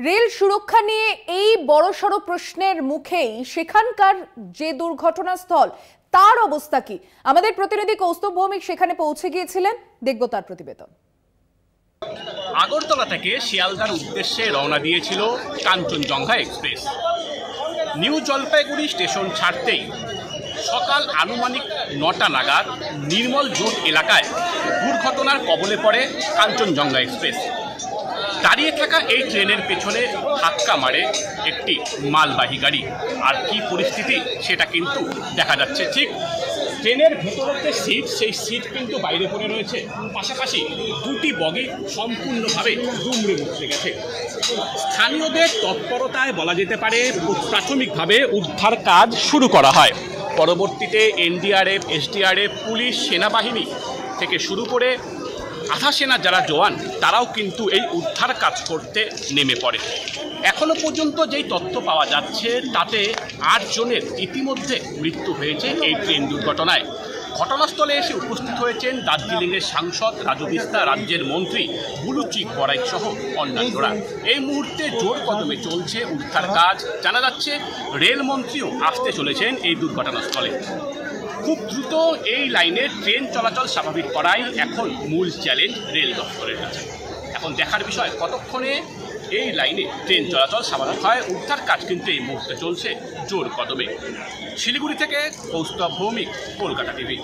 Rail সুরক্ষা নিয়ে এই বড়সড় প্রশ্নের মুখেই সেখানকার যে দুর্ঘটনাস্থল তার অবস্থা কি? আমাদের প্রতিনিধি কৌস্তব ভৌমিক সেখানে পৌঁছে গিয়েছিলেন, দেখব তার প্রতিবেদন। আগরতলা থেকে শিয়ালদার উদ্দেশ্যে রওনা দিয়েছিল Kanchenjunga express. New Jalpaiguri station ছাড়তেই সকাল আনুমানিক ৯টা নাগাদ নির্মল জোট এলাকায় দুর্ঘটনার কবলে পড়ে কাঞ্চনজঙ্ঘা এক্সপ্রেস। দাঁড়িয়ে থাকা এই ট্রেনের পেছনে ধাক্কা মারে একটি মালবাহী গাড়ি। আর কি পরিস্থিতি সেটা কিন্তু দেখা যাচ্ছে। ঠিক ট্রেনের ভেতরের যে সিট, সেই সিট কিন্তু বাইরে পড়ে রয়েছে। পাশাপাশি দুটি বগি সম্পূর্ণভাবে দুমড়ে মুচড়ে গেছে। স্থানীয়দের তৎপরতায় বলা যেতে পারে প্রাথমিকভাবে উদ্ধার কাজ শুরু করা হয়। পরবর্তীতে এনডিআরএফ, এসডিআরএফ, পুলিশ, সেনাবাহিনী থেকে শুরু করে আধা সেনা যারা জওয়ান তারাও কিন্তু এই উদ্ধার কাজ করতে নেমে পড়ে। এখনো পর্যন্ত যেই তথ্য পাওয়া যাচ্ছে তাতে ৮ জনের ইতিমধ্যে মৃত্যু হয়েছে এই ট্রেন দুর্ঘটনায়। ঘটনাস্থলে এসে উপস্থিত হয়েছেন দার্জিলিংয়ের সাংসদ রাজু বিস্তা, রাজ্যের মন্ত্রী বুলুচিক বড়াইক সহ অন্যান্যরা। এই মুহূর্তে জোর কদমে চলছে উদ্ধার কাজ। জানা যাচ্ছে রেলমন্ত্রীও আসতে চলেছেন এই দুর্ঘটনাস্থলে। খুব দ্রুত এই লাইনে ট্রেন চলাচল স্বাভাবিক করাই এখন মূল চ্যালেঞ্জ রেল দপ্তরের কাছে। এখন দেখার বিষয় কতক্ষণে এই লাইনে ট্রেন চলাচল স্বাভাবিক হয়। উদ্ধার কাজ কিন্তু এই মুহূর্তে চলছে জোর কদমে। শিলিগুড়ি থেকে কৌস্তব ভৌমিক, কলকাতা টিভি।